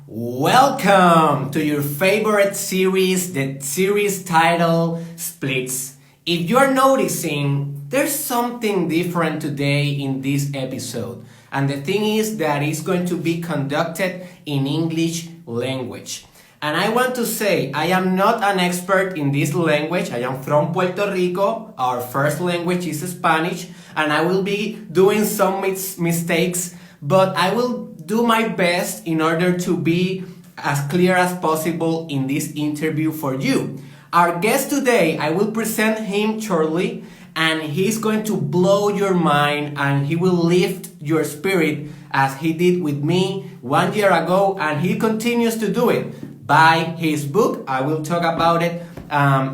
Welcome to your favorite series, the series titled Splits. If you're noticing, there's something different today in this episode. And the thing is that it's going to be conducted in English language. And I want to say, I am not an expert in this language. I am from Puerto Rico. Our first language is Spanish. And I will be doing some mistakes, but I will do my best in order to be as clear as possible in this interview for you. Our guest today, I will present him shortly, and he's going to blow your mind and he will lift your spirit as he did with me 1 year ago, and he continues to do it by his book. I will talk about it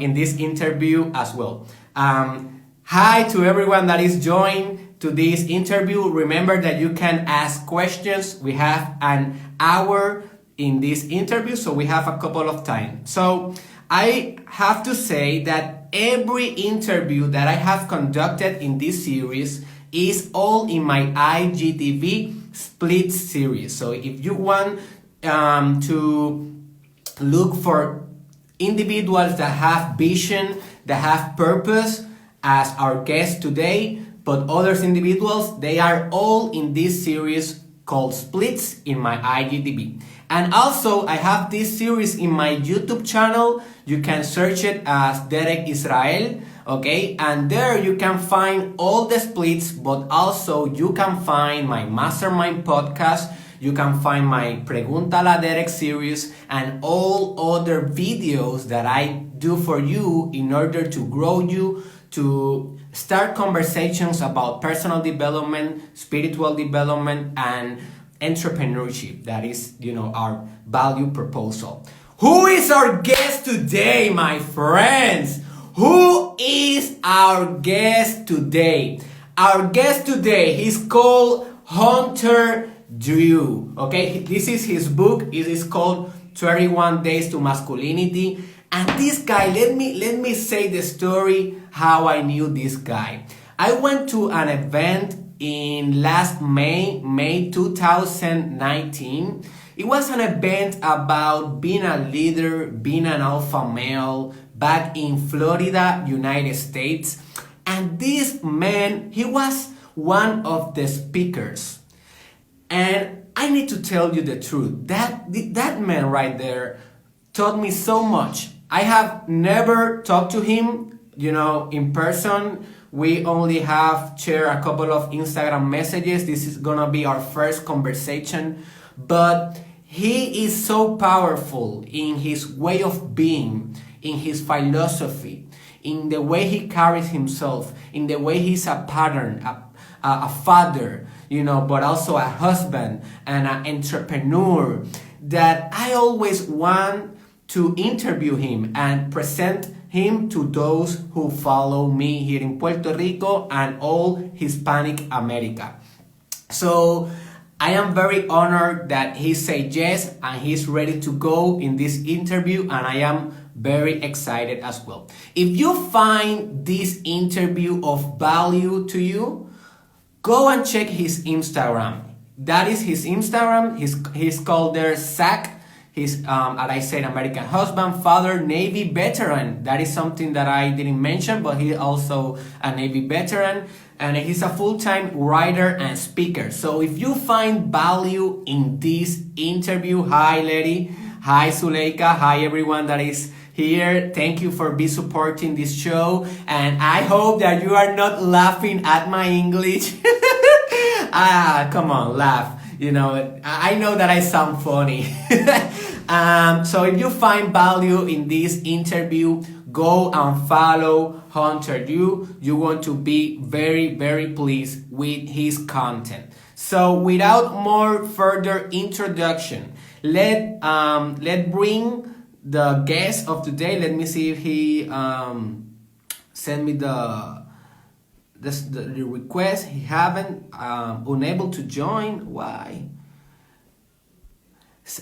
in this interview as well. Hi to everyone that is joined to this interview. Remember that you can ask questions. We have an hour in this interview, so we have a couple of time. So I have to say that every interview that I have conducted in this series is all in my IGTV split series. So if you want to look for individuals that have vision, that have purpose, as our guest today, but others individuals, they are all in this series called Splits in my IGTV. And also, I have this series in my YouTube channel. You can search it as Derek Israel, okay? And there you can find all the splits, but also you can find my Mastermind podcast. You can find my Pregúntale a Derek series and all other videos that I do for you in order to grow you, to start conversations about personal development, spiritual development, and entrepreneurship. That is, our value proposal. Who is our guest today, my friends? Who is our guest today? Our guest today, he's called Hunter Drew. Okay, this is his book. It is called 21 Days to Masculinity. And this guy, let me say the story how I knew this guy. I went to an event in last May 2019. It was an event about being a leader, being an alpha male back in Florida, United States. And this man, he was one of the speakers. And I need to tell you the truth. That man right there taught me so much. I have never talked to him, in person. We only have shared a couple of Instagram messages. This is gonna be our first conversation. But he is so powerful in his way of being, in his philosophy, in the way he carries himself, in the way he's a pattern, a father, but also a husband and an entrepreneur, that I always want to interview him and present him to those who follow me here in Puerto Rico and all Hispanic America. So I am very honored that he said yes and he's ready to go in this interview, and I am very excited as well. If you find this interview of value to you, go and check his Instagram. That is his Instagram. He's called there Zach. He's, as I said, American husband, father, Navy veteran. That is something that I didn't mention, but he's also a Navy veteran. And he's a full-time writer and speaker. So if you find value in this interview, hi, lady. Hi, Suleika. Hi, everyone that is here. Thank you for supporting this show. And I hope that you are not laughing at my English. Come on, laugh. I know that I sound funny. So if you find value in this interview, go and follow Hunter Drew. You're going to be very, very pleased with his content. So without more further introduction, let bring the guest of today. Let me see if he sent me the request. He haven't, unable to join. Why?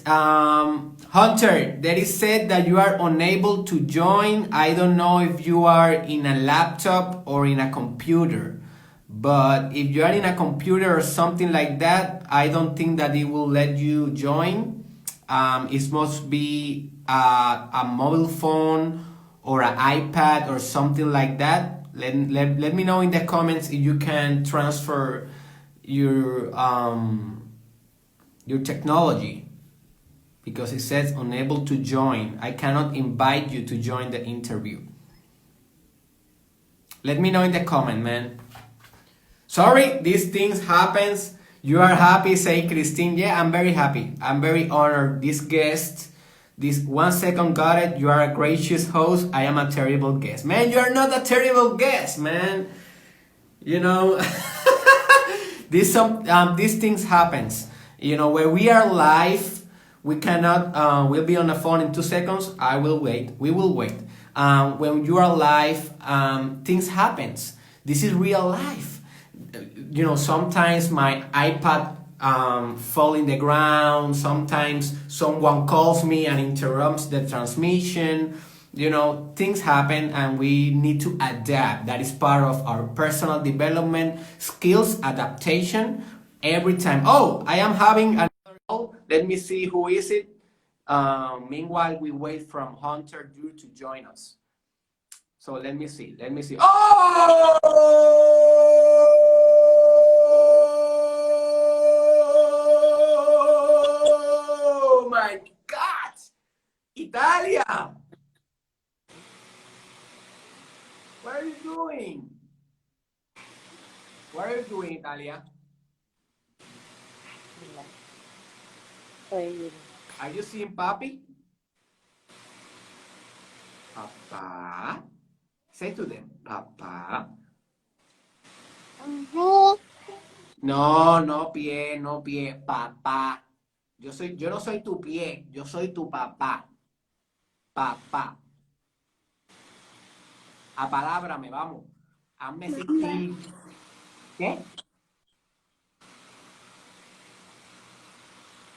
Hunter, there is said that you are unable to join. I don't know if you are in a laptop or in a computer, but if you are in a computer or something like that, I don't think that it will let you join. It must be a mobile phone or an iPad or something like that. Let me know in the comments if you can transfer your technology, because it says unable to join. I cannot invite you to join the interview. Let me know in the comment, man. Sorry, these things happens. You are happy, say Christine. Yeah, I'm very happy. I'm very honored. This guest, this 1 second got it. You are a gracious host. I am a terrible guest. Man, you are not a terrible guest, man. You know, these things happens. You know, where we are live, we cannot, we'll be on the phone in 2 seconds. I will wait. We will wait. When you are live, things happens. This is real life. You know, sometimes my iPad fall in the ground. Sometimes someone calls me and interrupts the transmission. You know, things happen and we need to adapt. That is part of our personal development, skills, adaptation every time. Oh, I am having another call. Let me see who is it. Meanwhile, we wait from Hunter Drew to join us. So let me see. Oh my God! Italia! What are you doing? What are you doing, Italia? Are you seeing Papi? Papa? Say to them, Papa. No, no pie, no pie, papá. Yo no soy tu pie, yo soy tu papá. Papá. A palabra me vamos. Hazme existir. ¿Qué?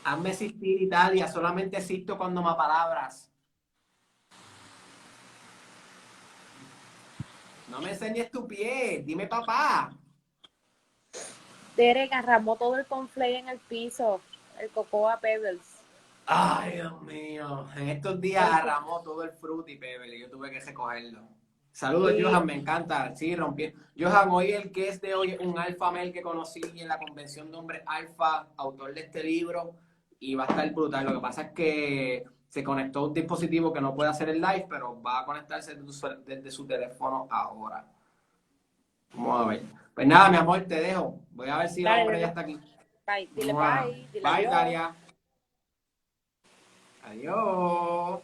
Hazme existir, Italia. Solamente existo cuando me palabras. No me enseñes tu pie. Dime papá. Derek arramó todo el conflay en el piso, el Cocoa Pebbles. Ay, Dios mío. En estos días arramó todo el Fruity Pebble y yo tuve que recogerlo. Saludos, sí. Johan, me encanta. Sí, rompí. Johan, hoy el que es de hoy es un alfa male que conocí en la convención de hombres alfa, autor de este libro, y va a estar brutal. Lo que pasa es que se conectó un dispositivo que no puede hacer el live, pero va a conectarse desde su teléfono ahora. Vamos a ver. Pues nada, mi amor, te dejo. Voy a ver si el hombre ya está aquí. Bye, dile bye. Dile bye, Daria. Adiós.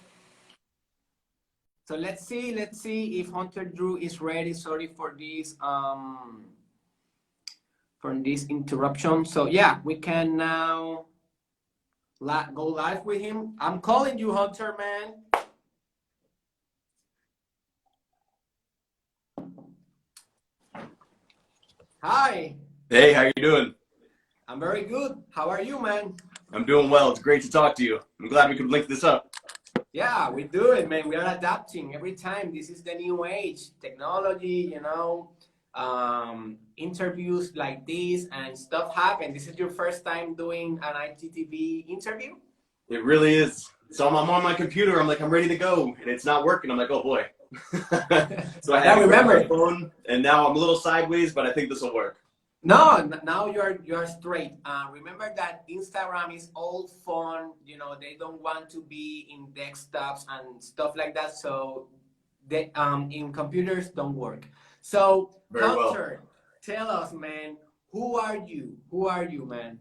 So let's see if Hunter Drew is ready. Sorry for this interruption. So yeah, we can now go live with him. I'm calling you, Hunter, man. Hi. Hey, how you doing? I'm very good. How are you, man? I'm doing well. It's great to talk to you. I'm glad we could link this up. Yeah, we do it, man. We are adapting every time. This is the new age. Technology, you know, interviews like this and stuff happen. This is your first time doing an IGTV interview? It really is. So I'm on my computer. I'm like, I'm ready to go. And it's not working. I'm like, oh, boy. So I have my phone, and now I'm a little sideways, but I think this will work. No, now you're straight. Remember that Instagram is old phone. You know, they don't want to be in desktops and stuff like that. So they in computers don't work. So Hunter, tell us, man, who are you? Who are you, man?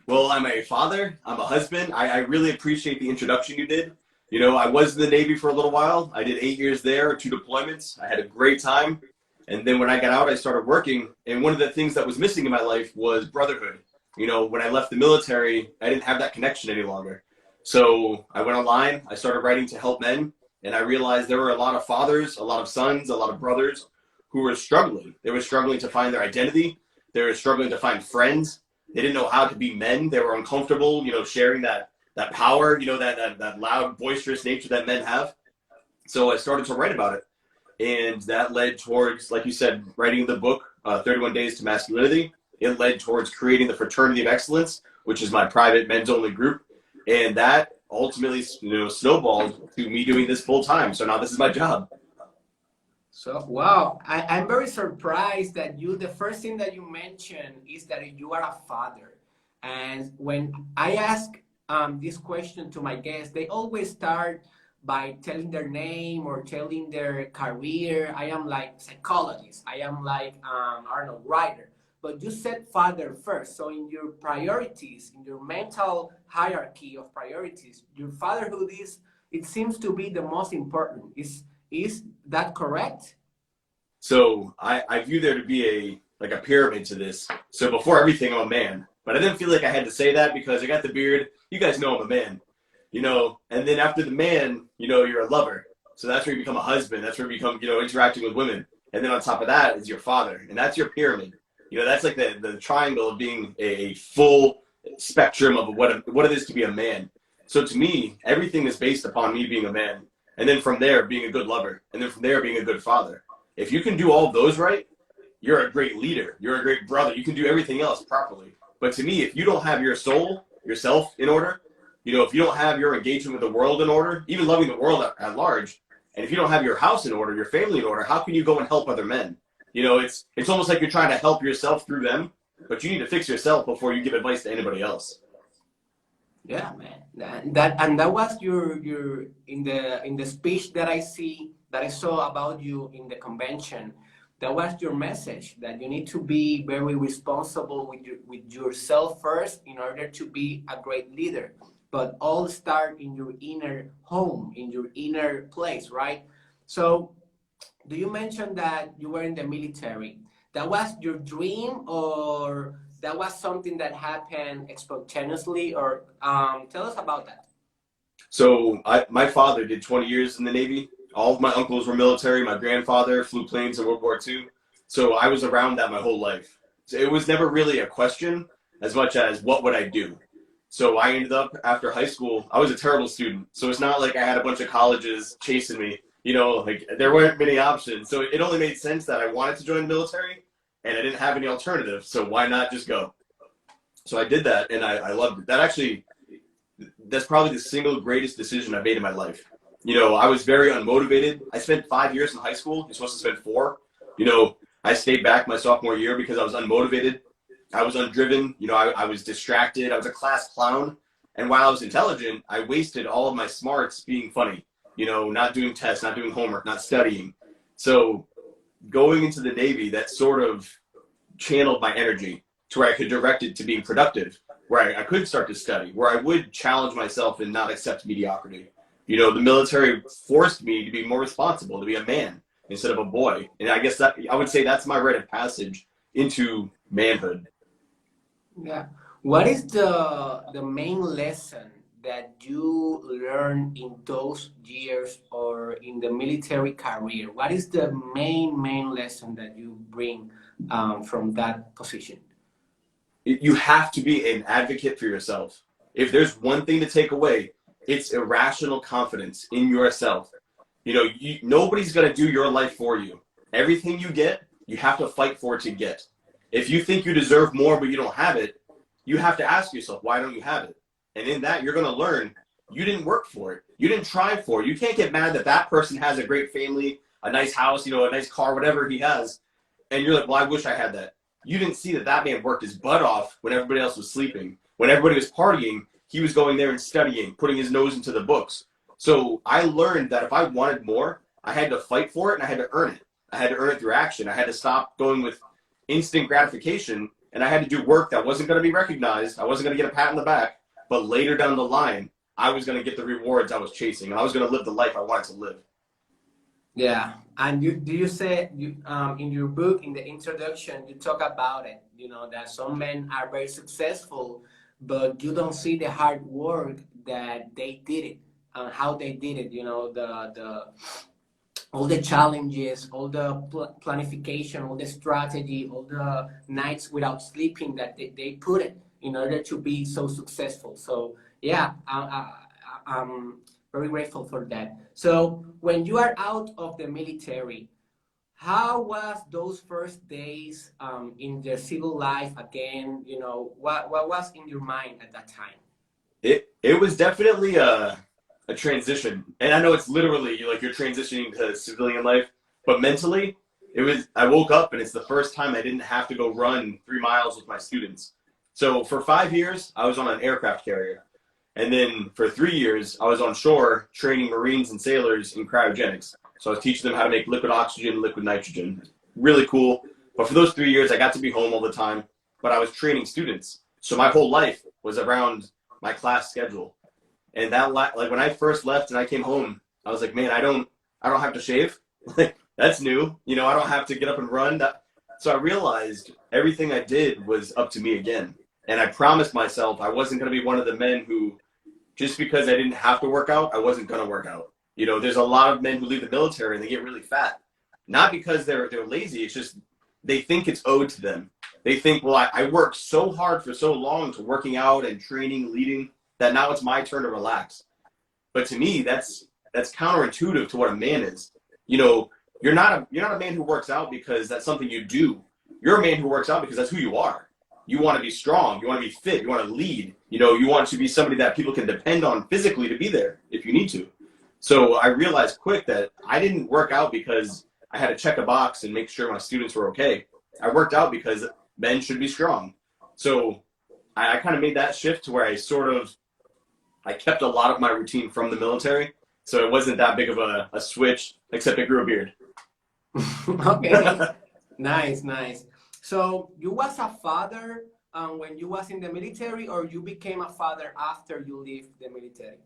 Well, I'm a father. I'm a husband. I really appreciate the introduction you did. You know, I was in the Navy for a little while. I did 8 years there, 2 deployments. I had a great time. And then when I got out, I started working. And one of the things that was missing in my life was brotherhood. You know, when I left the military, I didn't have that connection any longer. So I went online, I started writing to help men. And I realized there were a lot of fathers, a lot of sons, a lot of brothers who were struggling. They were struggling to find their identity. They were struggling to find friends. They didn't know how to be men. They were uncomfortable, you know, sharing that power, you know, that loud, boisterous nature that men have. So I started to write about it. And that led towards, like you said, writing the book, 31 Days to Masculinity. It led towards creating the Fraternity of Excellence, which is my private men's only group. And that ultimately, snowballed to me doing this full time. So now this is my job. So, wow, I'm very surprised that the first thing that you mentioned is that you are a father. And when I ask this question to my guests, they always start by telling their name or telling their career. I am like psychologist. I am like, I don't know, writer. But you said father first. So in your priorities, in your mental hierarchy of priorities, your fatherhood it seems to be the most important. Is that correct? So I view there to be a pyramid to this. So before everything, I'm a man. But I didn't feel like I had to say that because I got the beard. You guys know I'm a man. And then after the man, you're a lover. So that's where you become a husband. That's where you become, interacting with women. And then on top of that is your father. And that's your pyramid. That's like the triangle of being a full spectrum of what it is to be a man. So to me, everything is based upon me being a man. And then from there, being a good lover. And then from there, being a good father. If you can do all of those right, you're a great leader. You're a great brother. You can do everything else properly. But to me, if you don't have your soul, yourself in order, if you don't have your engagement with the world in order, even loving the world at large, and if you don't have your house in order, your family in order, how can you go and help other men? It's almost like you're trying to help yourself through them, but you need to fix yourself before you give advice to anybody else. Yeah, man. That was your in the speech that I saw about you in the convention. That was your message, that you need to be very responsible with yourself first in order to be a great leader. But all start in your inner home, in your inner place, right? So, do you mention that you were in the military? That was your dream, or that was something that happened spontaneously? Or tell us about that. So my father did 20 years in the Navy. All of my uncles were military. My grandfather flew planes in World War II. So I was around that my whole life. So it was never really a question as much as what would I do? So I ended up, after high school, I was a terrible student. So it's not like I had a bunch of colleges chasing me. There weren't many options. So it only made sense that I wanted to join the military and I didn't have any alternative. So why not just go? So I did that and I loved it. That's probably the single greatest decision I've made in my life. I was very unmotivated. I spent 5 years in high school. You're supposed to spend 4. I stayed back my sophomore year because I was unmotivated. I was undriven. I was distracted. I was a class clown. And while I was intelligent, I wasted all of my smarts being funny, not doing tests, not doing homework, not studying. So going into the Navy, that sort of channeled my energy to where I could direct it to being productive, where I could start to study, where I would challenge myself and not accept mediocrity. The military forced me to be more responsible, to be a man instead of a boy. And I guess I would say that's my rite of passage into manhood. Yeah. What is the main lesson that you learned in those years or in the military career? What is the main lesson that you bring from that position? You have to be an advocate for yourself. If there's one thing to take away, it's irrational confidence in yourself. Nobody's going to do your life for you. Everything you get, you have to fight for it to get. If you think you deserve more but you don't have it, you have to ask yourself, why don't you have it? And in that, you're going to learn you didn't work for it. You didn't try for it. You can't get mad that that person has a great family, a nice house, a nice car, whatever he has. And you're like, well, I wish I had that. You didn't see that man worked his butt off when everybody else was sleeping. When everybody was partying, he was going there and studying, putting his nose into the books. So I learned that if I wanted more, I had to fight for it and I had to earn it. I had to earn it through action. I had to stop going with instant gratification, and I had to do work that wasn't going to be recognized. I wasn't going to get a pat on the back, but later down the line, I was going to get the rewards I was chasing, and I was going to live the life I wanted to live. Yeah, and you say in your book, in the introduction, you talk about it. That some men are very successful, but you don't see the hard work that they did it, how they did it. The all the challenges, all the planification, all the strategy, all the nights without sleeping that they put it in order to be so successful. So yeah, I'm very grateful for that. So when you are out of the military, how was those first days in the civil life again? What was in your mind at that time? It was definitely a transition. And I know it's literally like you're transitioning to civilian life, but mentally I woke up and it's the first time I didn't have to go run 3 miles with my students. So for 5 years, I was on an aircraft carrier. And then for 3 years, I was on shore training Marines and sailors in cryogenics. So I was teaching them how to make liquid oxygen, liquid nitrogen. Really cool. But for those 3 years, I got to be home all the time, but I was training students. So my whole life was around my class schedule. And that, like when I first left and I came home, I was like, man, I don't have to shave. Like that's new. You know, I don't have to get up and run. So I realized everything I did was up to me again. And I promised myself I wasn't going to be one of the men who, just because I didn't have to work out, I wasn't going to work out. You know, there's a lot of men who leave the military and they get really fat. Not because they're lazy. It's just they think it's owed to them. They think, well, I worked so hard for so long to working out and training, leading, that now it's my turn to relax. But to me, that's counterintuitive to what a man is. You know, you're not a man who works out because that's something you do. You're a man who works out because that's who you are. You want to be strong. You want to be fit. You want to lead. You know, you want to be somebody that people can depend on physically to be there if you need to. So I realized quick that I didn't work out because I had to check a box and make sure my students were okay. I worked out because men should be strong. So I kind of made that shift to where I kept a lot of my routine from the military. So it wasn't that big of a switch, except I grew a beard. Okay. Nice. So you was a father when you was in the military, or you became a father after you left the military?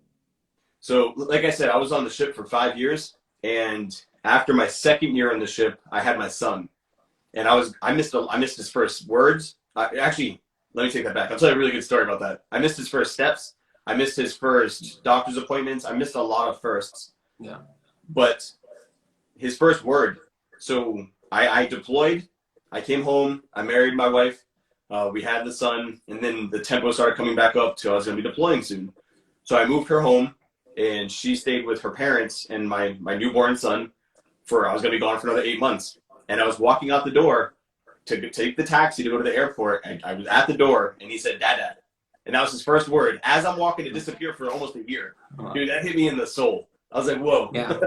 So like I said, I was on the ship for 5 years, and after my second year on the ship, I had my son, and I missed his first words. Actually, let me take that back. I'll tell you a really good story about that. I missed his first steps. I missed his first doctor's appointments. I missed a lot of firsts. Yeah. But his first word. So I deployed. I came home. I married my wife. We had the son, and then the tempo started coming back up to I was going to be deploying soon. So I moved her home, and she stayed with her parents and my newborn son I was going to be gone for another 8 months. And I was walking out the door to take the taxi to go to the airport. I was at the door, and he said, "Dada." And that was his first word. As I'm walking to disappear for almost a year. Dude, that hit me in the soul. I was like, whoa. Yeah.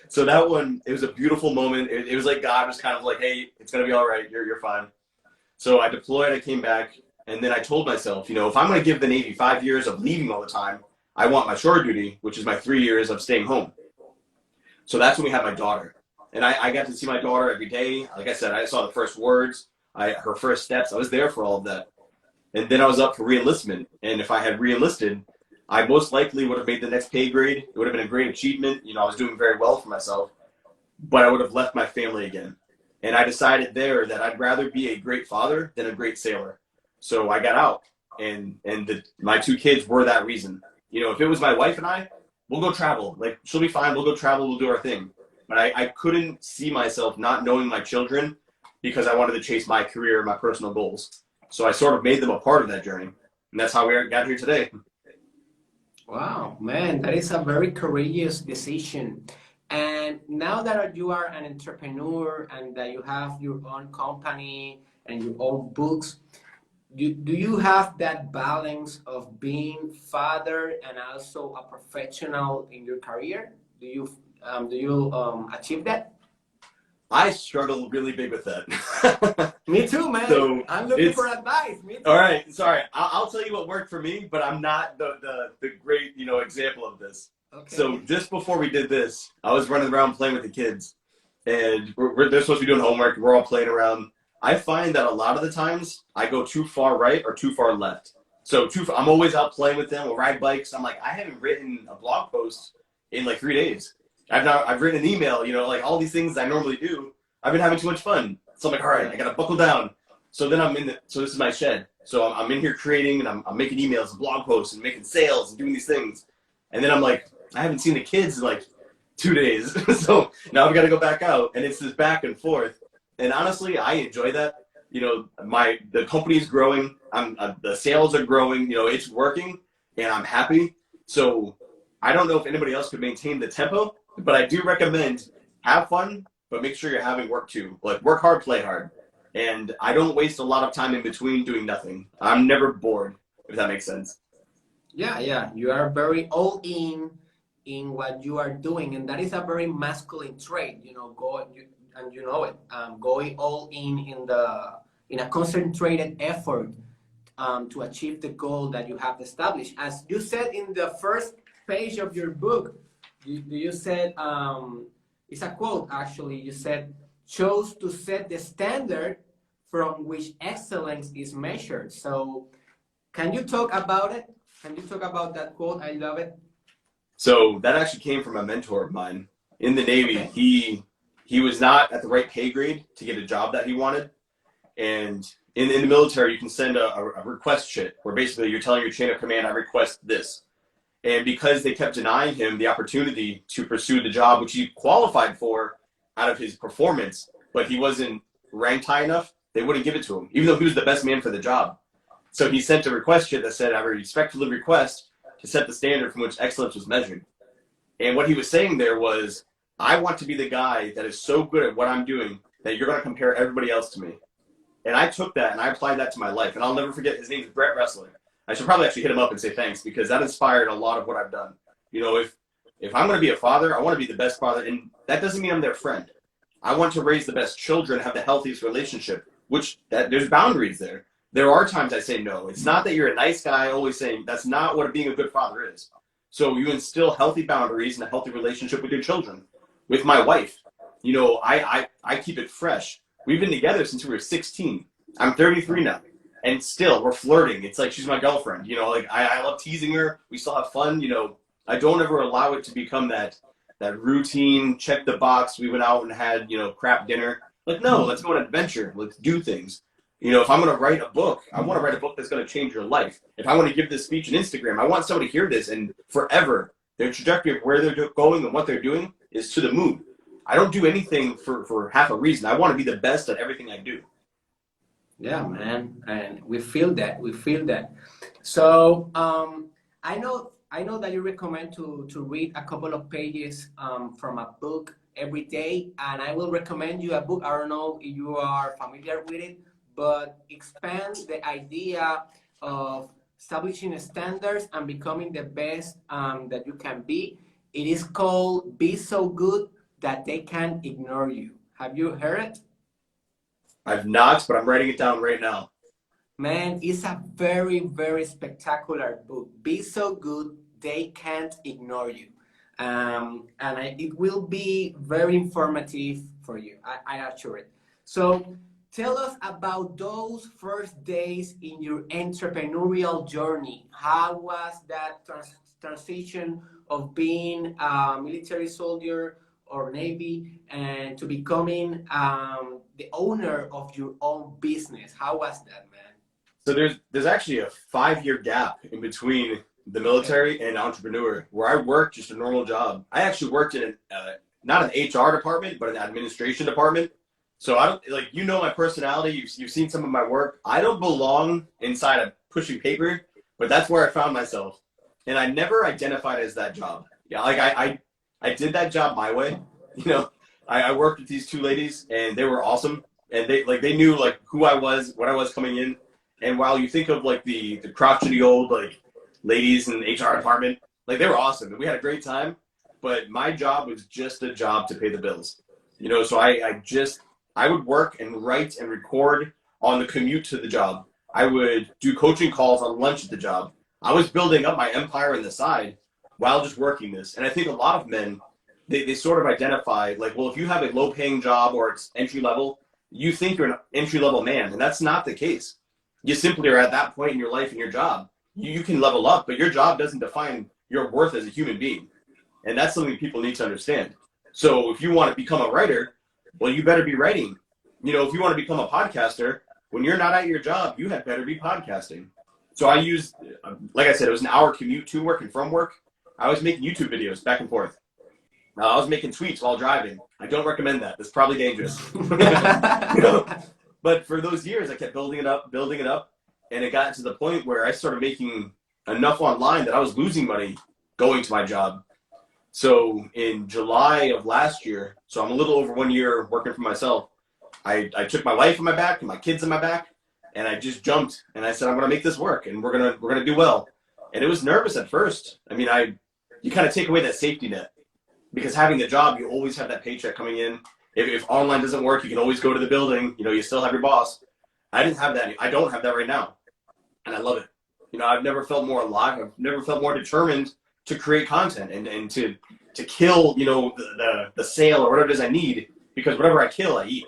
So that one, it was a beautiful moment. It was like God was kind of like, hey, it's going to be all right. You're fine. So I deployed, I came back, and then I told myself, you know, if I'm going to give the Navy 5 years of leaving all the time, I want my shore duty, which is my 3 years of staying home. So that's when we had my daughter. And I got to see my daughter every day. Like I said, I saw the first words, her first steps. I was there for all of that. And then I was up for reenlistment. And if I had reenlisted, I most likely would have made the next pay grade. It would have been a great achievement. You know, I was doing very well for myself. But I would have left my family again. And I decided there that I'd rather be a great father than a great sailor. So I got out. And my 2 kids were that reason. You know, if it was my wife and I, we'll go travel. Like, she'll be fine. We'll go travel. We'll do our thing. But I couldn't see myself not knowing my children because I wanted to chase my career, my personal goals. So I sort of made them a part of that journey. And that's how we got here today. Wow, man, that is a very courageous decision. And now that you are an entrepreneur and that you have your own company and your own books, do you have that balance of being father and also a professional in your career? Do you achieve that? I struggle really big with that. Me too, man. So I'm looking for advice. Me too. All right, sorry. I'll tell you what worked for me, but I'm not the great example of this. Okay. So just before we did this, I was running around playing with the kids, and they're supposed to be doing homework. We're all playing around. I find that a lot of the times I go too far right or too far left. So I'm always out playing with them. We'll ride bikes. I'm like, I haven't written a blog post in like 3 days. I've written an email, like all these things I normally do. I've been having too much fun. So I'm like, all right, I got to buckle down. So then so this is my shed. So I'm in here creating, and I'm making emails and blog posts and making sales and doing these things. And then I'm like, I haven't seen the kids in like 2 days. So now I've got to go back out, and it's this back and forth. And honestly, I enjoy that. The company's growing. The sales are growing. It's working, and I'm happy. So I don't know if anybody else could maintain the tempo, but I do recommend have fun, but make sure you're having work too. Like, work hard, play hard. And I don't waste a lot of time in between doing nothing. I'm never bored, if that makes sense. Yeah. You are very all in what you are doing, and that is a very masculine trait. And you know it. Going all in a concentrated effort to achieve the goal that you have established. As you said in the first page of your book, you said, it's a quote actually, you said, chose to set the standard from which excellence is measured. So can you talk about it? Can you talk about that quote? I love it. So that actually came from a mentor of mine in the Navy. Okay. He was not at the right pay grade to get a job that he wanted. And in the military, you can send a request sheet where basically you're telling your chain of command, I request this. And because they kept denying him the opportunity to pursue the job, which he qualified for out of his performance, but he wasn't ranked high enough, they wouldn't give it to him, even though he was the best man for the job. So he sent a request sheet that said, I respectfully request to set the standard from which excellence was measured. And what he was saying there was, I want to be the guy that is so good at what I'm doing that you're going to compare everybody else to me. And I took that and I applied that to my life. And I'll never forget, his name is Brett Wrestler. I should probably actually hit him up and say thanks, because that inspired a lot of what I've done. You know, if I'm going to be a father, I want to be the best father. And that doesn't mean I'm their friend. I want to raise the best children, have the healthiest relationship, which there's boundaries there. There are times I say no. It's not that you're a nice guy always saying, that's not what being a good father is. So you instill healthy boundaries and a healthy relationship with your children. With my wife, you know, I keep it fresh. We've been together since we were 16. I'm 33 now. And still, we're flirting. It's like she's my girlfriend. You know, like I love teasing her. We still have fun. You know, I don't ever allow it to become that routine, check the box. We went out and had, you know, crap dinner. Like, no, let's go on an adventure. Let's do things. You know, if I'm going to write a book, I want to write a book that's going to change your life. If I want to give this speech on Instagram, I want somebody to hear this and forever, their trajectory of where they're going and what they're doing is to the moon. I don't do anything for half a reason. I want to be the best at everything I do. Yeah, man, and we feel that. We feel that. So I know that you recommend to read a couple of pages from a book every day, and I will recommend you a book. I don't know if you are familiar with it, but expands the idea of establishing standards and becoming the best that you can be. It is called "Be So Good That They Can't Ignore You." Have you heard it? I've not, but I'm writing it down right now. Man, it's a very, very spectacular book. Be so good, they can't ignore you. It will be very informative for you, I assure it. So tell us about those first days in your entrepreneurial journey. How was that transition of being a military soldier or Navy and to becoming the owner of your own business? How was that, man? So there's actually a 5-year gap in between the military and entrepreneur, where I worked just a normal job. I actually worked in not an HR department, but an administration department. So I don't, like, you know, my personality. You've seen some of my work. I don't belong inside of pushing paper, but that's where I found myself, and I never identified as that job. Yeah, like I did that job my way. You know, I worked with these 2 ladies, and they were awesome, and they knew like who I was, what I was coming in. And while you think of like the crotchety old like ladies in the HR department, like they were awesome, and we had a great time. But my job was just a job to pay the bills. You know, so I would work and write and record on the commute to the job. I would do coaching calls on lunch at the job. I was building up my empire on the side while just working this. And I think a lot of men, they sort of identify like, well, if you have a low paying job or it's entry level, you think you're an entry level man. And that's not the case. You simply are at that point in your life and your job. You can level up, but your job doesn't define your worth as a human being. And that's something people need to understand. So if you want to become a writer, well, you better be writing. You know, if you want to become a podcaster, when you're not at your job, you had better be podcasting. So I used, like I said, it was an hour commute to work and from work. I was making YouTube videos back and forth. I was making tweets while driving. I don't recommend that. It's probably dangerous. You know? But for those years, I kept building it up, and it got to the point where I started making enough online that I was losing money going to my job. So in July of last year, so I'm a little over 1 year working for myself, I took my wife on my back and my kids on my back, and I just jumped and I said, I'm gonna make this work, and we're gonna do well. And it was nervous at first. I mean, you kind of take away that safety net because having the job, you always have that paycheck coming in. If online doesn't work, you can always go to the building. You know, you still have your boss. I didn't have that. I don't have that right now. And I love it. You know, I've never felt more alive. I've never felt more determined to create content and to kill, you know, the sale or whatever it is I need, because whatever I kill, I eat.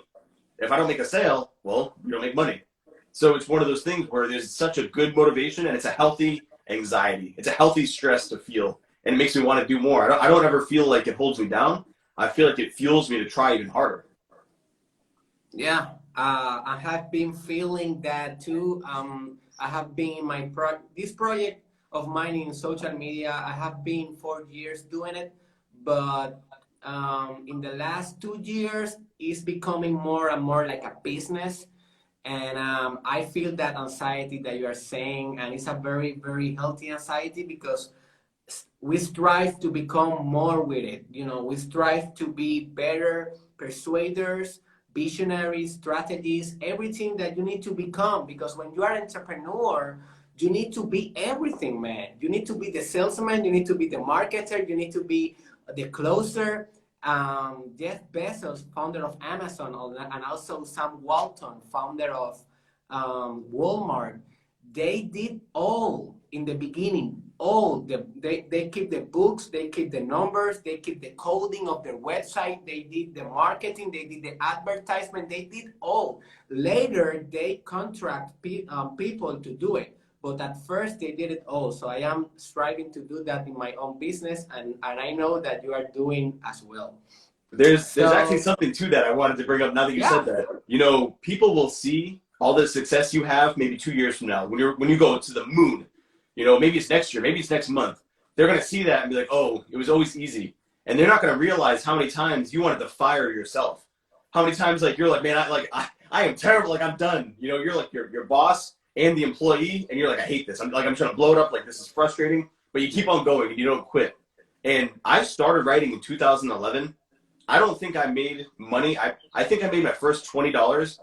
If I don't make a sale, well, you don't make money. So it's one of those things where there's such a good motivation, and it's a healthy anxiety. It's a healthy stress to feel, and it makes me want to do more. I don't ever feel like it holds me down. I feel like it fuels me to try even harder. Yeah, I have been feeling that too. I have been in this project of mine in social media. I have been 4 years doing it, but in the last 2 years, it's becoming more and more like a business. And I feel that anxiety that you are saying, and it's a very, very healthy anxiety because we strive to become more with it. You know, we strive to be better persuaders, visionaries, strategies, everything that you need to become. Because when you are an entrepreneur, you need to be everything, man. You need to be the salesman, you need to be the marketer, you need to be the closer. Jeff Bezos, founder of Amazon, and also Sam Walton, founder of Walmart, they did all in the beginning. They keep the books, they keep the numbers, they keep the coding of their website, they did the marketing, they did the advertisement, they did all. Later, they contract people to do it. But at first they did it all. So I am striving to do that in my own business, and I know that you are doing as well. There's actually something to that I wanted to bring up now that you said that. You know, people will see all the success you have maybe 2 years from now when you go to the moon. You know, maybe it's next year, maybe it's next month. They're gonna see that and be like, oh, it was always easy. And they're not gonna realize how many times you wanted to fire yourself. How many times like you're like, man, I am terrible, like I'm done. You know, you're like your boss and the employee, and you're like, I hate this. I'm trying to blow it up, like this is frustrating, but you keep on going and you don't quit. And I started writing in 2011. I don't think I made money. I think I made my first $20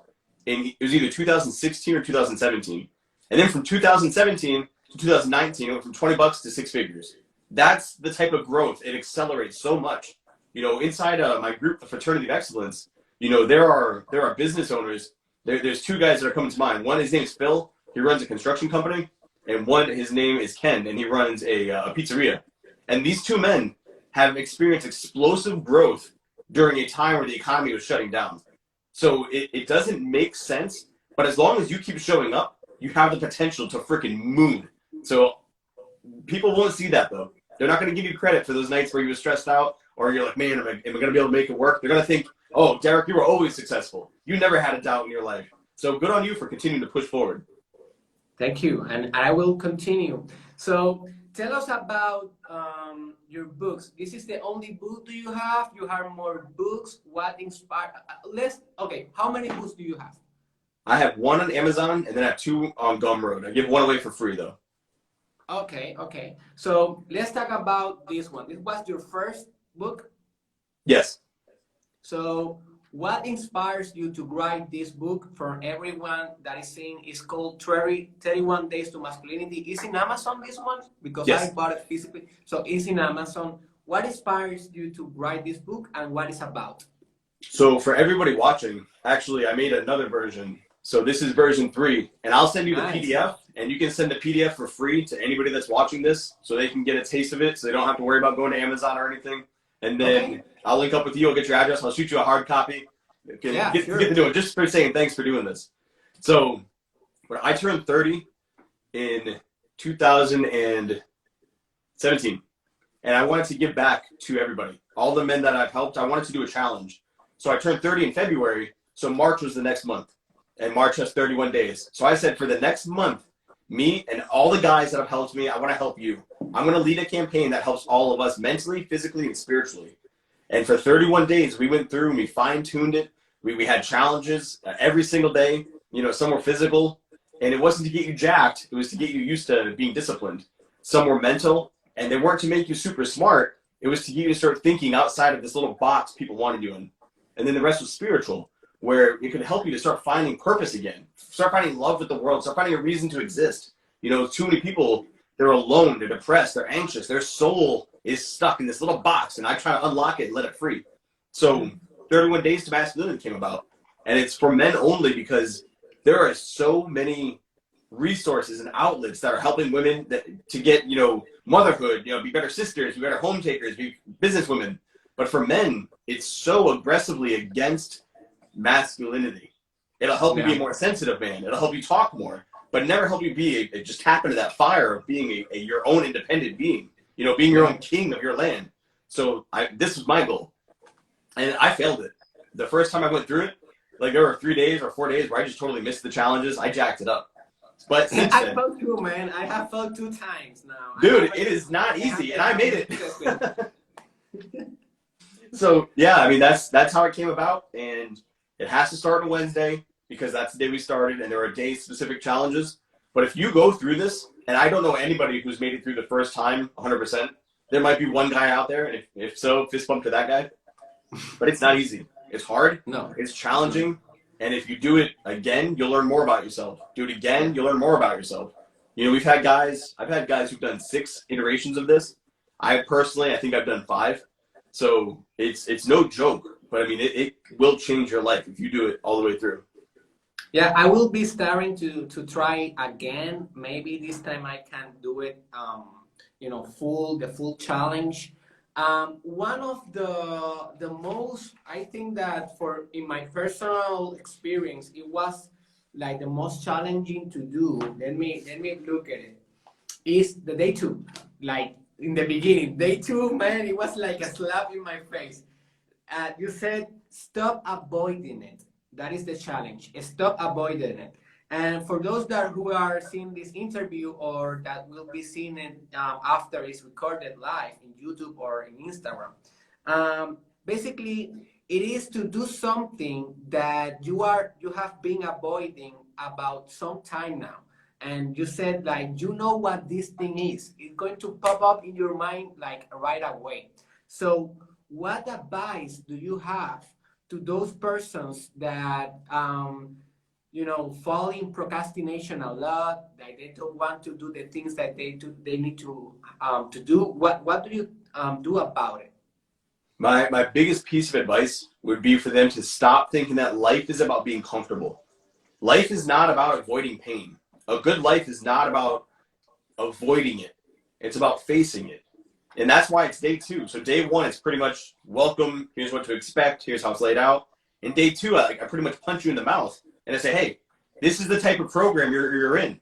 it was either 2016 or 2017. And then from 2017 to 2019, it went from 20 bucks to 6 figures. That's the type of growth. It accelerates so much. You know, inside my group, the Fraternity of Excellence, you know, there are business owners. There's 2 guys that are coming to mind. One, his name is Phil. He runs a construction company. And one, his name is Ken, and he runs a pizzeria. And these 2 men have experienced explosive growth during a time where the economy was shutting down. So it doesn't make sense, but as long as you keep showing up, you have the potential to freaking moon. So people won't see that though. They're not going to give you credit for those nights where you were stressed out, or you're like, man, am I going to be able to make it work? They're going to think, oh, Derek, you were always successful. You never had a doubt in your life. So good on you for continuing to push forward. Thank you, and I will continue. So tell us about your books. This is the only book do you have? You have more books? What inspired? How many books do you have? I have 1 on Amazon, and then I have 2 on Gumroad. I give 1 away for free though. Okay. So let's talk about this one. This was your first book? Yes. So what inspires you to write this book for everyone that is seeing? It's called 31 Days to Masculinity. Is in Amazon, this one? Because yes. I bought it physically. So it's in Amazon. What inspires you to write this book, and what it's about? So for everybody watching, actually, I made another version. So this is version 3, and I'll send you the PDF, and you can send the PDF for free to anybody that's watching this so they can get a taste of it, so they don't have to worry about going to Amazon or anything. And then I'll link up with you. I'll get your address. I'll shoot you a hard copy. Get to do it just for saying thanks for doing this. So when I turned 30 in 2017, and I wanted to give back to everybody, all the men that I've helped. I wanted to do a challenge. So I turned 30 in February. So March was the next month, and March has 31 days. So I said, for the next month, me and all the guys that have helped me, I want to help you. I'm going to lead a campaign that helps all of us mentally, physically, and spiritually. And for 31 days, we went through and we fine-tuned it. We had challenges every single day. You know, some were physical, and it wasn't to get you jacked. It was to get you used to being disciplined. Some were mental, and they weren't to make you super smart. It was to get you to start thinking outside of this little box people wanted you in. And then the rest was spiritual, where it could help you to start finding purpose again. Start finding love with the world. Start finding a reason to exist. You know, too many people, they're alone, they're depressed, they're anxious, their soul is stuck in this little box, and I try to unlock it and let it free. So 31 Days to Masculinity came about, and it's for men only because there are so many resources and outlets that are helping women to get, motherhood, be better sisters, be better home takers, be businesswomen. But for men, it's so aggressively against masculinity. It'll help you be a more sensitive man. It'll help you talk more, but never help you just tap into that fire of being your own independent being, being your own king of your land. So this was my goal, and I failed it. The first time I went through it, like there were 3 days or 4 days where I just totally missed the challenges. I jacked it up. But since I then, felt too, man. I have felt 2 times now. Dude, it is not easy, and I made it. So yeah, I mean that's how it came about, and it has to start on Wednesday because that's the day we started, and there are day-specific challenges. But if you go through this, and I don't know anybody who's made it through the first time 100%, there might be one guy out there, and if so, fist bump to that guy. But it's not easy. It's hard. No. It's challenging. And if you do it again, you'll learn more about yourself. Do it again, you'll learn more about yourself. I've had guys who've done 6 iterations of this. I think I've done 5. So it's no joke. But I mean, it will change your life if you do it all the way through. Yeah, I will be starting to try again. Maybe this time I can do it, the full challenge. One of the most, I think that in my personal experience, it was like the most challenging to do. Let me look at it. Is the day 2, like in the beginning, day 2, man, it was like a slap in my face. You said, stop avoiding it. That is the challenge. Stop avoiding it. And for those who are seeing this interview or that will be seeing it after it's recorded live in YouTube or in Instagram, basically it is to do something that you have been avoiding about some time now. And you said, like, what this thing is. It's going to pop up in your mind like right away. So what advice do you have to those persons that fall in procrastination a lot, that they don't want to do the things that they need to do? What do you do about it? My biggest piece of advice would be for them to stop thinking that life is about being comfortable. Life is not about avoiding pain. A good life is not about avoiding it. It's about facing it. And that's why it's day 2. So day 1, it's pretty much welcome. Here's what to expect. Here's how it's laid out. And day 2, I pretty much punch you in the mouth and I say, hey, this is the type of program you're in.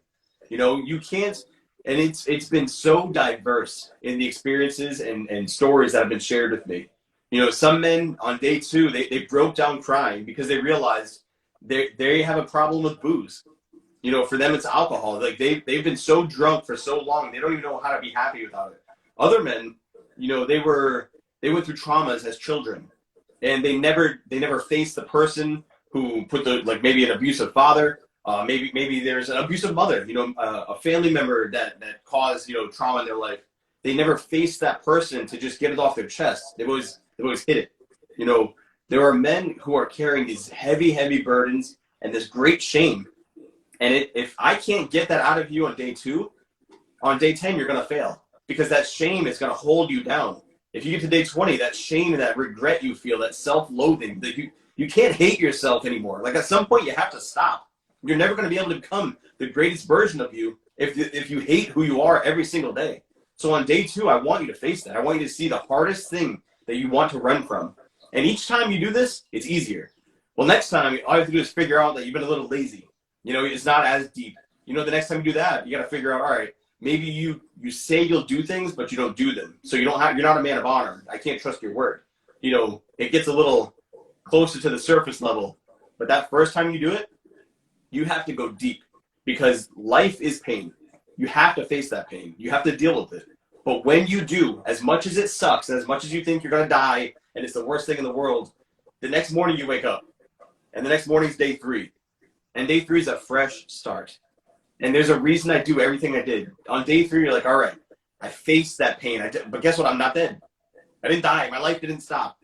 You can't, and it's been so diverse in the experiences and stories that have been shared with me. Some men on day 2, they broke down crying because they realized they have a problem with booze. For them, it's alcohol. Like they've been so drunk for so long, they don't even know how to be happy without it. Other men, they went through traumas as children, and they never faced the person who put maybe an abusive father, maybe there's an abusive mother, a family member that caused trauma in their life. They never faced that person to just get it off their chest. They've always hid it. There are men who are carrying these heavy burdens and this great shame. And if I can't get that out of you on day 2, on day 10, you're going to fail, because that shame is going to hold you down. If you get to day 20, that shame and that regret you feel, that self-loathing, that you can't hate yourself anymore. Like at some point you have to stop. You're never going to be able to become the greatest version of you if you hate who you are every single day. So on day 2, I want you to face that. I want you to see the hardest thing that you want to run from. And each time you do this, it's easier. Well, next time, all you have to do is figure out that you've been a little lazy. It's not as deep. The next time you do that, you got to figure out, all right, maybe you say you'll do things, but you don't do them. So you're not a man of honor. I can't trust your word. It gets a little closer to the surface level. But that first time you do it, you have to go deep, because life is pain. You have to face that pain. You have to deal with it. But when you do, as much as it sucks, and as much as you think you're going to die, and it's the worst thing in the world, the next morning you wake up. And the next morning's day 3. And day 3 is a fresh start. And there's a reason I do everything I did. On day 3, you're like, all right, I faced that pain. But guess what? I'm not dead. I didn't die. My life didn't stop.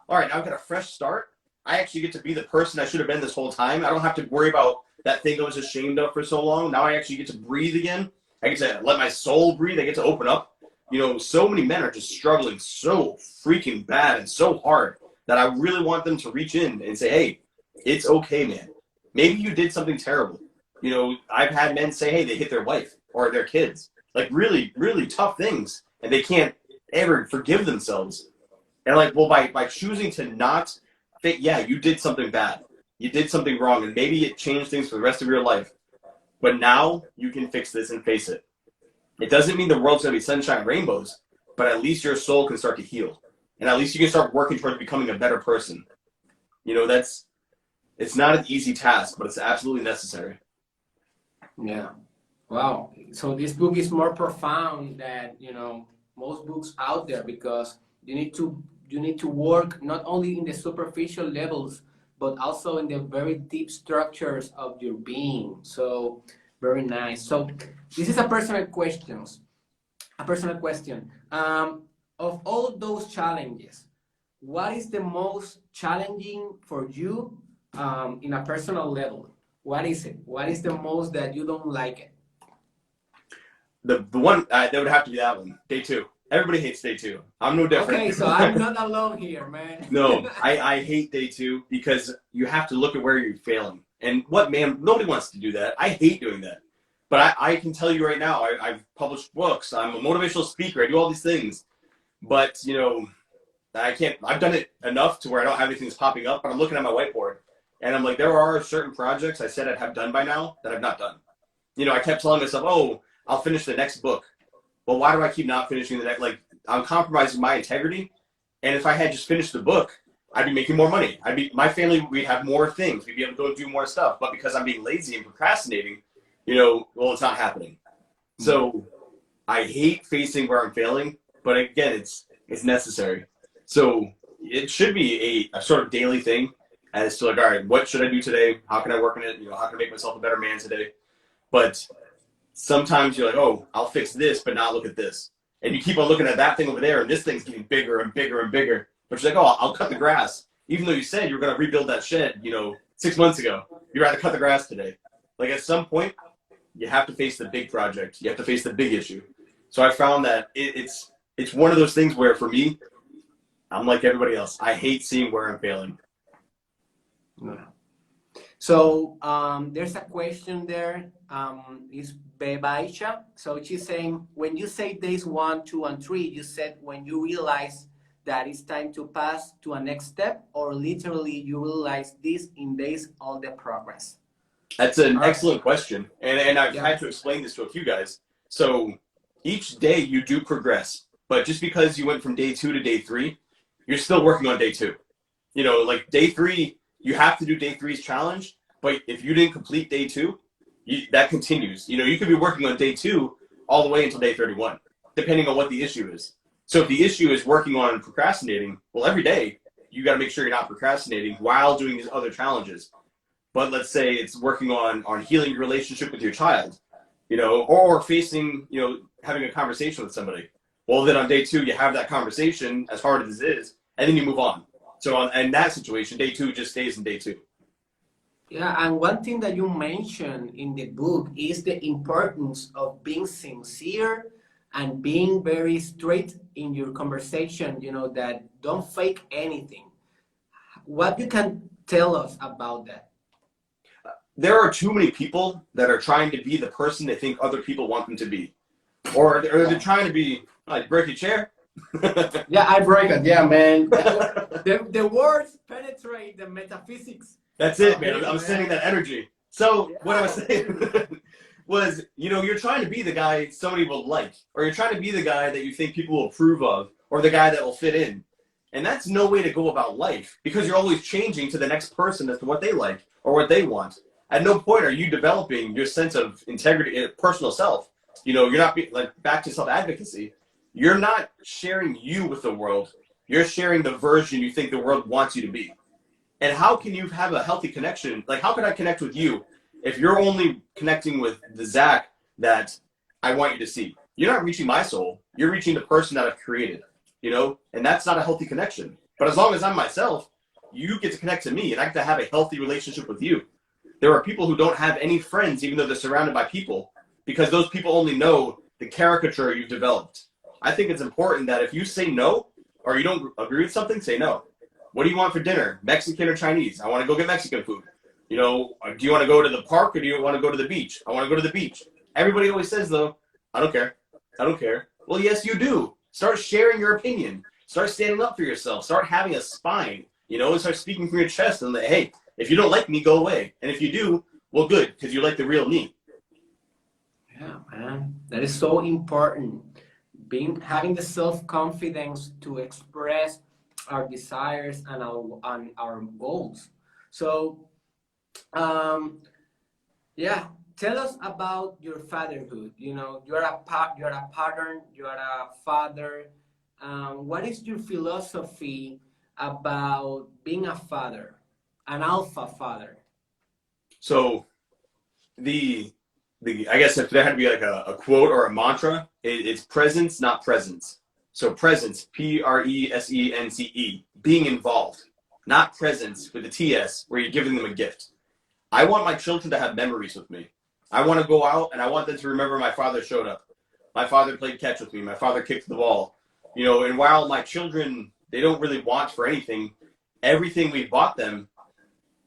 All right, now I've got a fresh start. I actually get to be the person I should have been this whole time. I don't have to worry about that thing I was ashamed of for so long. Now I actually get to breathe again. I get to let my soul breathe. I get to open up. You know, so many men are just struggling so freaking bad and so hard that I really want them to reach in and say, hey, it's okay, man. Maybe you did something terrible. You know, I've had men say, hey, they hit their wife or their kids. Like really, really tough things. And they can't ever forgive themselves. And like, well, by choosing to not think, yeah, you did something bad. You did something wrong. And maybe it changed things for the rest of your life. But now you can fix this and face it. It doesn't mean the world's going to be sunshine and rainbows, but at least your soul can start to heal. And at least you can start working towards becoming a better person. You know, it's not an easy task, but it's absolutely necessary. Yeah. Wow. So this book is more profound than, you know, most books out there, because you need to work not only in the superficial levels, but also in the very deep structures of your being. So very nice. So this is a personal question. Of all those challenges, what is the most challenging for you in a personal level? What is it? What is the most that you don't like it? The one that would have to be that one, day 2. Everybody hates day 2. I'm no different. Okay, so I'm not alone here, man. No, I hate day 2 because you have to look at where you're failing. And what, man, nobody wants to do that. I hate doing that. But I can tell you right now, I've published books. I'm a motivational speaker. I do all these things. But, you know, I've done it enough to where I don't have anything that's popping up, but I'm looking at my whiteboard. And I'm like, there are certain projects I said I'd have done by now that I've not done. You know, I kept telling myself, oh, I'll finish the next book. Well, why do I keep not finishing the next? Like, I'm compromising my integrity. And if I had just finished the book, I'd be making more money. My family, we'd have more things. We'd be able to go do more stuff. But because I'm being lazy and procrastinating, you know, well, it's not happening. So I hate facing where I'm failing. But again, it's necessary. So it should be a sort of daily thing as to like, all right, what should I do today? How can I work on it? You know, how can I make myself a better man today? But sometimes you're like, oh, I'll fix this, but not look at this. And you keep on looking at that thing over there, and this thing's getting bigger and bigger and bigger. But you're like, oh, I'll cut the grass. Even though you said you were going to rebuild that shed, you know, 6 months ago. You'd rather cut the grass today. Like at some point, you have to face the big project. You have to face the big issue. So I found that it's one of those things where for me, I'm like everybody else. I hate seeing where I'm failing. So there's a question there. Is Bebaisha. So she's saying, when you say days 1, 2, and 3, you said when you realize that it's time to pass to a next step, or literally you realize this in days on the progress? That's an excellent question. And I've had to explain this to a few guys. So each day you do progress, but just because you went from day 2 to day 3, you're still working on day 2. You know, like day 3, you have to do day 3's challenge, but if you didn't complete day 2, that continues. You know, you could be working on day 2 all the way until day 31, depending on what the issue is. So if the issue is working on procrastinating, well, every day you got to make sure you're not procrastinating while doing these other challenges. But let's say it's working on healing your relationship with your child, you know, or facing, you know, having a conversation with somebody. Well, then on day 2, you have that conversation, as hard as it is, and then you move on. So in that situation, day 2 just stays in day 2. Yeah, and one thing that you mentioned in the book is the importance of being sincere and being very straight in your conversation, you know, that don't fake anything. What you can tell us about that? There are too many people that are trying to be the person they think other people want them to be. Or they're trying to be, like, break a chair. Yeah, I break it. Yeah, man. The words penetrate the metaphysics. That's it, man. I'm sending that energy. So what I was saying was, you know, you're trying to be the guy somebody will like, or you're trying to be the guy that you think people will approve of, or the guy that will fit in. And that's no way to go about life, because you're always changing to the next person as to what they like or what they want. At no point are you developing your sense of integrity, personal self. You know, you're not like back to self-advocacy. You're not sharing you with the world. You're sharing the version you think the world wants you to be. And how can you have a healthy connection? Like, how can I connect with you if you're only connecting with the Zach that I want you to see? You're not reaching my soul. You're reaching the person that I've created, you know? And that's not a healthy connection. But as long as I'm myself, you get to connect to me, and I get to have a healthy relationship with you. There are people who don't have any friends, even though they're surrounded by people, because those people only know the caricature you've developed. I think it's important that if you say no, or you don't agree with something, say no. What do you want for dinner? Mexican or Chinese? I want to go get Mexican food. You know, do you want to go to the park or do you want to go to the beach? I want to go to the beach. Everybody always says, though, I don't care. I don't care. Well, yes, you do. Start sharing your opinion. Start standing up for yourself. Start having a spine, you know, and start speaking from your chest and like, hey, if you don't like me, go away. And if you do, well, good, because you like the real me. Yeah, man. That is so important. Having the self-confidence to express our desires and our goals. So, yeah, tell us about your fatherhood. You know, you're a partner, you're a father. What is your philosophy about being a father, an alpha father? So, I guess if there had to be like a quote or a mantra, it's presence, not presence. So presence, Presence, being involved, not presence with the TS, where you're giving them a gift. I want my children to have memories with me. I want to go out and I want them to remember my father showed up. My father played catch with me. My father kicked the ball. You know, and while my children, they don't really want for anything, everything we bought them,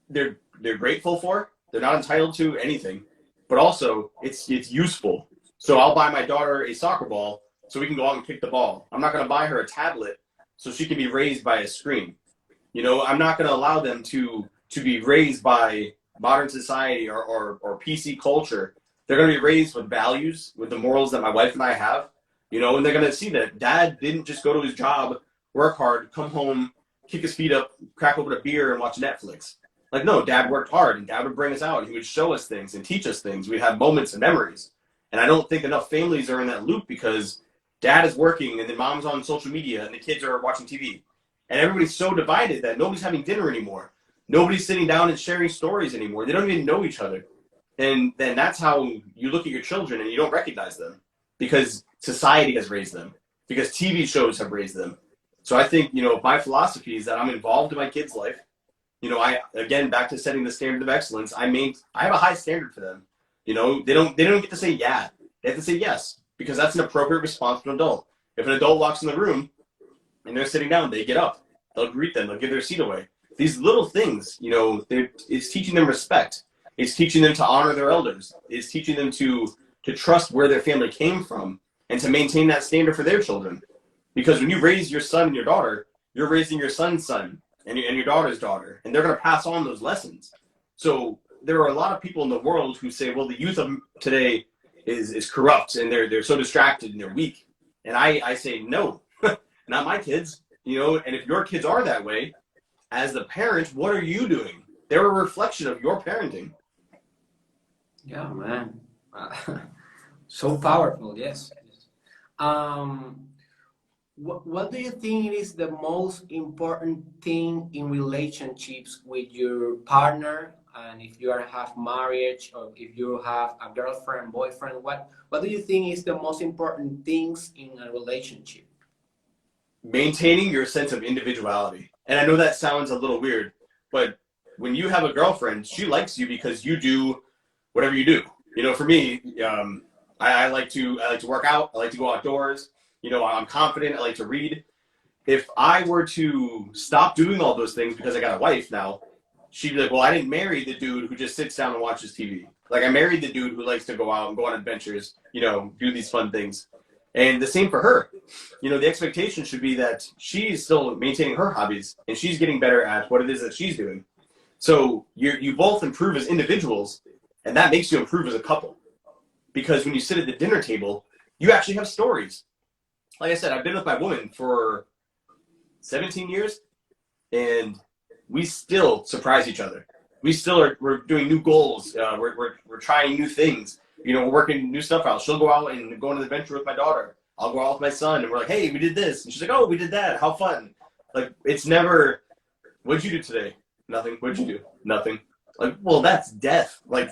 they're grateful for. They're not entitled to anything, but also it's useful. So I'll buy my daughter a soccer ball so we can go out and kick the ball. I'm not going to buy her a tablet so she can be raised by a screen. You know, I'm not going to allow them to be raised by modern society or PC culture. They're going to be raised with values, with the morals that my wife and I have, you know, and they're going to see that dad didn't just go to his job, work hard, come home, kick his feet up, crack open a beer and watch Netflix. Like, no, dad worked hard and dad would bring us out and he would show us things and teach us things. We'd have moments and memories. And I don't think enough families are in that loop because dad is working and then mom's on social media and the kids are watching TV. And everybody's so divided that nobody's having dinner anymore. Nobody's sitting down and sharing stories anymore. They don't even know each other. And then that's how you look at your children and you don't recognize them because society has raised them, because TV shows have raised them. So I think, you know, my philosophy is that I'm involved in my kids' life. You know, again, back to setting the standard of excellence, I have a high standard for them. You know, they don't get to say yeah. They have to say yes, because that's an appropriate response to an adult. If an adult walks in the room and they're sitting down, they get up. They'll greet them. They'll give their seat away. These little things, you know, it's teaching them respect. It's teaching them to honor their elders. It's teaching them to trust where their family came from and to maintain that standard for their children. Because when you raise your son and your daughter, you're raising your son's son and your daughter's daughter, and they're going to pass on those lessons. So there are a lot of people in the world who say, well, the youth of today is corrupt and they're so distracted and they're weak. And I say, no, not my kids, you know, and if your kids are that way, as the parent, what are you doing? They're a reflection of your parenting. Yeah, man. So powerful, yes. What do you think is the most important thing in relationships with your partner? And if you have marriage or if you have a girlfriend, boyfriend, what do you think is the most important things in a relationship? Maintaining your sense of individuality. And I know that sounds a little weird, but when you have a girlfriend, she likes you because you do whatever you do. You know, for me, I like to work out. I like to go outdoors. You know, I'm confident. I like to read. If I were to stop doing all those things because I got a wife now, she'd be like, well, I didn't marry the dude who just sits down and watches TV. Like, I married the dude who likes to go out and go on adventures, you know, do these fun things. And the same for her. You know, the expectation should be that she's still maintaining her hobbies and she's getting better at what it is that she's doing. So you both improve as individuals, and that makes you improve as a couple. Because when you sit at the dinner table, you actually have stories. Like I said, I've been with my woman for 17 years, and we still surprise each other. We're doing new goals. We're trying new things. You know, we're working new stuff out. She'll go out and go on an adventure with my daughter. I'll go out with my son, and we're like, hey, we did this. And she's like, oh, we did that. How fun. Like, it's never, what'd you do today? Nothing. What'd you do? Nothing. Like, well, that's death. Like,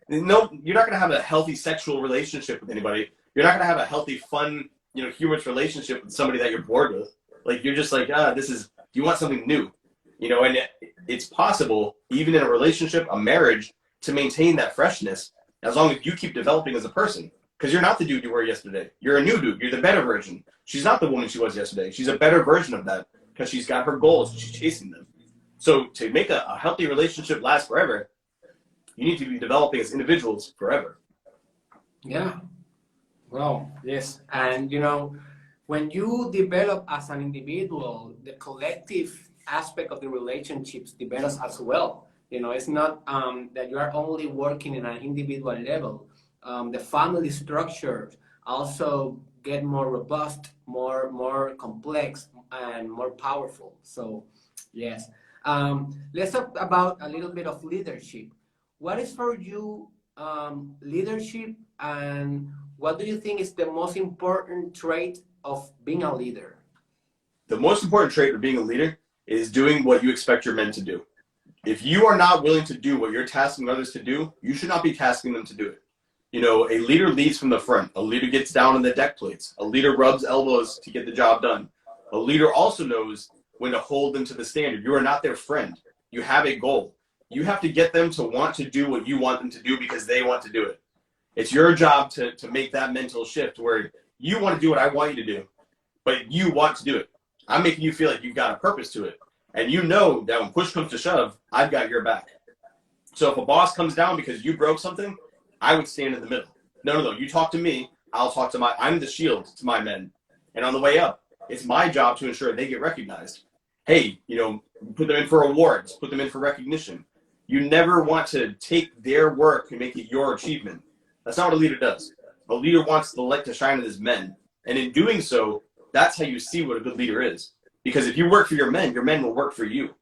no, you're not going to have a healthy sexual relationship with anybody. You're not going to have a healthy, fun, you know, humorous relationship with somebody that you're bored with. Like, you're just like, you want something new. You know, and it's possible, even in a relationship, a marriage, to maintain that freshness as long as you keep developing as a person. Because you're not the dude you were yesterday. You're a new dude. You're the better version. She's not the woman she was yesterday. She's a better version of that because she's got her goals and she's chasing them. So to make a healthy relationship last forever, you need to be developing as individuals forever. Yeah. Well, yes. And, you know, when you develop as an individual, the collective aspect of the relationships develops as well. You know, it's not that you are only working in an individual level. The family structure also get more robust, more complex, and more powerful. So, yes. Let's talk about a little bit of leadership. What is for you leadership, and what do you think is the most important trait of being a leader? The most important trait of being a leader is doing what you expect your men to do. If you are not willing to do what you're tasking others to do, you should not be tasking them to do it. You know, a leader leads from the front. A leader gets down on the deck plates. A leader rubs elbows to get the job done. A leader also knows when to hold them to the standard. You are not their friend. You have a goal. You have to get them to want to do what you want them to do because they want to do it. It's your job to make that mental shift where you want to do what I want you to do, but you want to do it. I'm making you feel like you've got a purpose to it. And you know that when push comes to shove, I've got your back. So if a boss comes down because you broke something, I would stand in the middle. No. You talk to me. I'll talk to I'm the shield to my men. And on the way up, it's my job to ensure they get recognized. Hey, you know, put them in for awards, put them in for recognition. You never want to take their work and make it your achievement. That's not what a leader does. A leader wants the light to shine on his men. And in doing so, that's how you see what a good leader is. Because if you work for your men will work for you.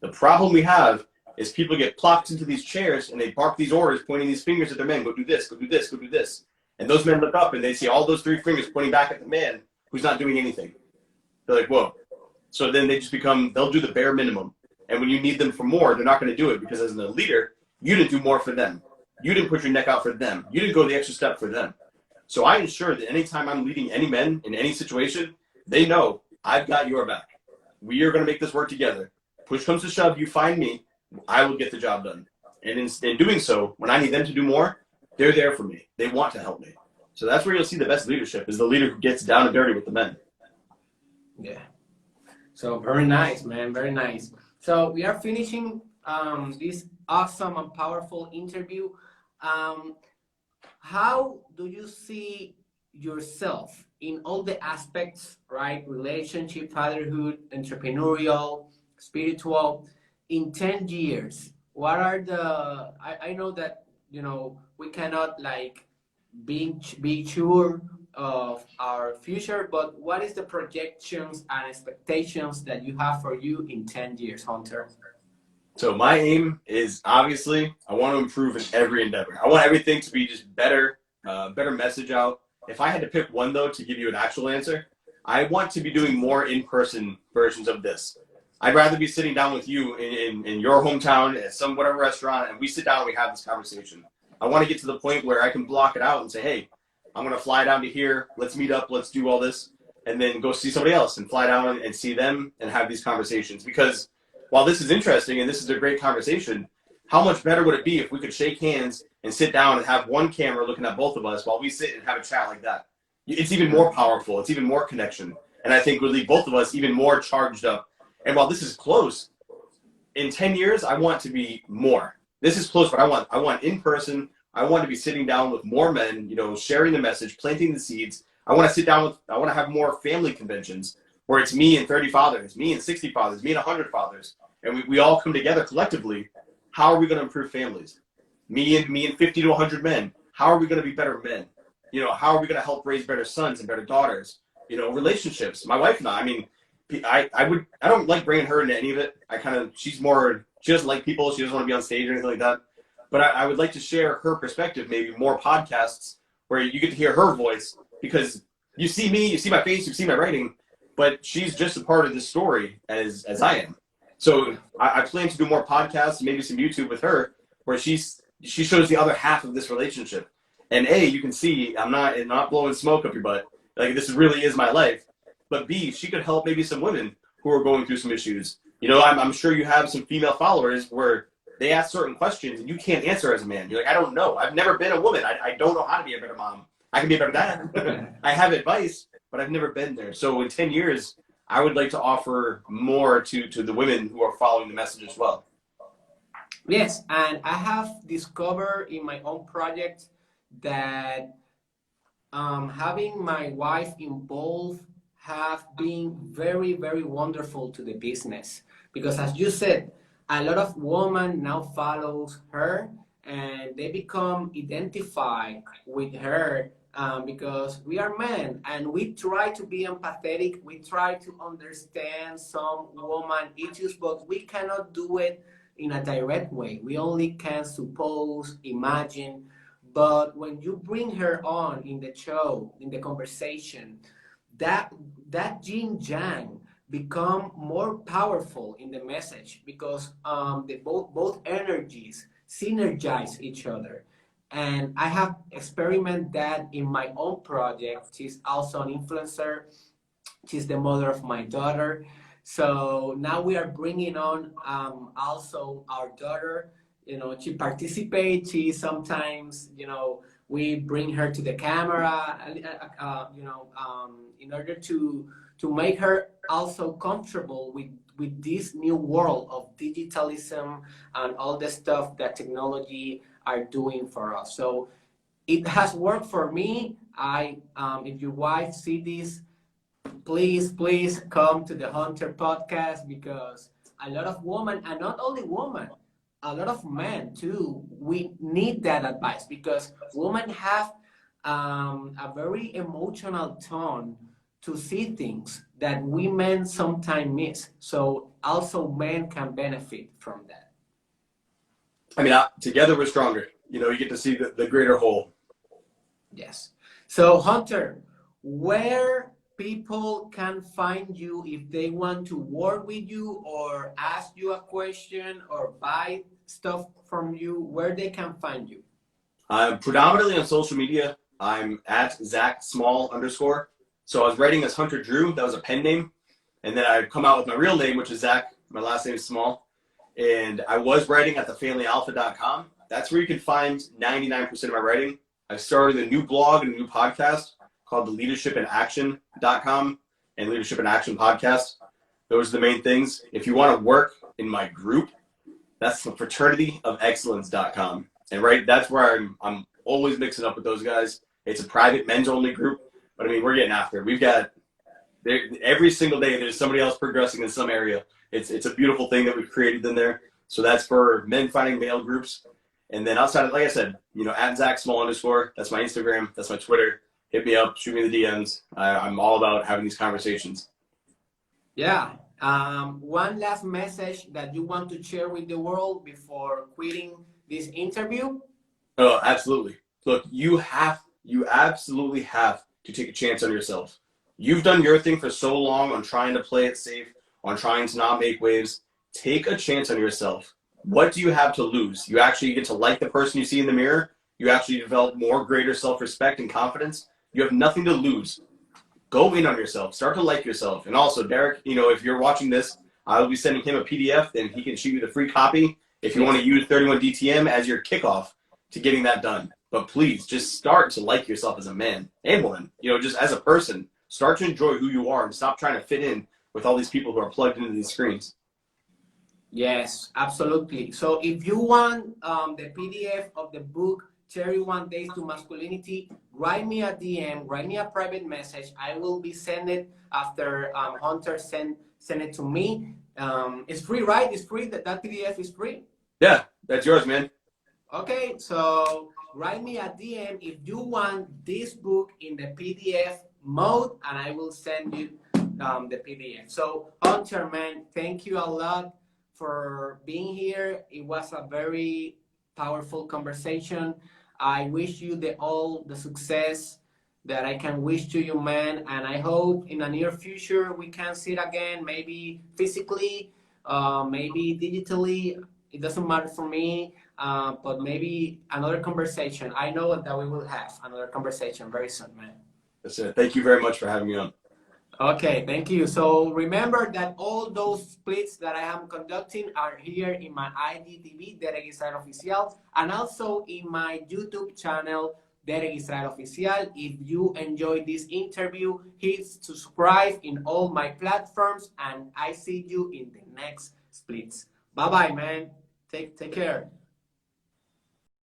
The problem we have is people get plopped into these chairs and they bark these orders, pointing these fingers at their men. Go do this, go do this, go do this. And those men look up and they see all those three fingers pointing back at the man who's not doing anything. They're like, whoa. So then they just they'll do the bare minimum. And when you need them for more, they're not going to do it because as a leader, you didn't do more for them. You didn't put your neck out for them. You didn't go the extra step for them. So I ensure that anytime I'm leading any men in any situation, they know I've got your back. We are going to make this work together. Push comes to shove, you find me, I will get the job done. And in doing so, when I need them to do more, they're there for me. They want to help me. So that's where you'll see the best leadership is the leader who gets down and dirty with the men. Yeah. So very nice, man. Very nice. So we are finishing this awesome and powerful interview. How do you see yourself in all the aspects, right? Relationship, fatherhood, entrepreneurial, spiritual, in 10 years? What are I know that, you know, we cannot like be sure of our future, but what is the projections and expectations that you have for you in 10 years, Hunter? So my aim is obviously I want to improve in every endeavor. I want everything to be just better, better message out. If I had to pick one though to give you an actual answer, I want to be doing more in-person versions of this. I'd rather be sitting down with you in your hometown at some whatever restaurant and we sit down and we have this conversation. I want to get to the point where I can block it out and say, hey, I'm going to fly down to here. Let's meet up. Let's do all this. And then go see somebody else and fly down and see them and have these conversations. Because while this is interesting and this is a great conversation, how much better would it be if we could shake hands and sit down and have one camera looking at both of us while we sit and have a chat like that? It's even more powerful. It's even more connection. And I think would leave both of us even more charged up. And while this is close, in 10 years, I want to be more. This is close, but I want in person. I want to be sitting down with more men, you know, sharing the message, planting the seeds. I want to have more family conventions where it's me and 30 fathers, me and 60 fathers, me and 100 fathers. And we all come together collectively. How are we going to improve families? Me and 50 to 100 men. How are we going to be better men? You know, how are we going to help raise better sons and better daughters? You know, relationships. My wife and I mean, I don't like bringing her into any of it. She doesn't like people. She doesn't want to be on stage or anything like that. But I would like to share her perspective, maybe more podcasts where you get to hear her voice because you see me, you see my face, you see my writing, but she's just a part of this story as I am. So I plan to do more podcasts, maybe some YouTube with her where she shows the other half of this relationship. And A, you can see I'm not blowing smoke up your butt. Like this really is my life. But B, she could help maybe some women who are going through some issues. You know, I'm sure you have some female followers where they ask certain questions and you can't answer as a man. You're like, I don't know. I've never been a woman. I don't know how to be a better mom. I can be a better dad. I have advice, but I've never been there. So in 10 years, I would like to offer more to the women who are following the message as well. Yes, and I have discovered in my own project that having my wife involved have been very, very wonderful to the business. Because as you said, a lot of women now follows her and they become identified with her because we are men and we try to be empathetic. We try to understand some woman issues, but we cannot do it in a direct way. We only can suppose, imagine. But when you bring her on in the show, in the conversation, that yin yang become more powerful in the message because both energies synergize each other. And I have experimented that in my own project. She's also an influencer. She's the mother of my daughter. So now we are bringing on also our daughter. You know, she participates. She sometimes, you know, we bring her to the camera, in order to make her also comfortable with this new world of digitalism and all the stuff that technology are doing for us. So it has worked for me. If your wife see this, please come to the Hunter podcast because a lot of women, and not only women, a lot of men too, we need that advice because women have a very emotional tone to see things that we men sometimes miss. So also men can benefit from that. I mean, together we're stronger. You know, you get to see the greater whole. Yes. So Hunter, where people can find you if they want to work with you or ask you a question or buy stuff from you, where they can find you? I'm predominantly on social media. I'm at Zach Small _. So I was writing as Hunter Drew. That was a pen name. And then I come out with my real name, which is Zach. My last name is Small. And I was writing at thefamilyalpha.com. That's where you can find 99% of my writing. I started a new blog and a new podcast called the leadershipinaction.com and Leadership in Action podcast. Those are the main things. If you want to work in my group, that's the fraternityofexcellence.com. And right, that's where I'm always mixing up with those guys. It's a private men's only group, but I mean, we're getting after it. We've got every single day there's somebody else progressing in some area. It's a beautiful thing that we've created in there. So that's for men finding male groups. And then outside of, like I said, you know, at Zach Small _. That's my Instagram. That's my Twitter. Hit me up. Shoot me the DMs. I'm all about having these conversations. Yeah. One last message that you want to share with the world before quitting this interview? Oh, absolutely. Look, you absolutely have to take a chance on yourself. You've done your thing for so long on trying to play it safe, on trying to not make waves. Take a chance on yourself. What do you have to lose? You actually get to like the person you see in the mirror. You actually develop more greater self-respect and confidence. You have nothing to lose. Go in on yourself. Start to like yourself. And also, Derek, you know, if you're watching this, I will be sending him a PDF, then he can shoot you the free copy if you want to use 31 DTM as your kickoff to getting that done. But please, just start to like yourself as a man and woman. You know, just as a person. Start to enjoy who you are and stop trying to fit in with all these people who are plugged into these screens. Yes, absolutely. So if you want the PDF of the book, 31 Days to Masculinity, write me a DM, write me a private message. I will be sending it after Hunter send it to me. It's free, right? It's free. That PDF is free. Yeah, that's yours, man. Okay, so write me a DM if you want this book in the PDF mode, and I will send you the PDF. So Hunter, man, thank you a lot for being here. It was a very powerful conversation. I wish you all the success that I can wish to you, man. And I hope in the near future we can sit again, maybe physically, maybe digitally. It doesn't matter for me, but maybe another conversation. I know that we will have another conversation very soon, man. That's it. Thank you very much for having me on. Okay, thank you. So remember that all those splits that I am conducting are here in my IGTV, Derek Israel Oficial, and also in my YouTube channel, Derek Israel Oficial. If you enjoyed this interview, hit subscribe in all my platforms, and I see you in the next splits. Bye bye, man. Take care.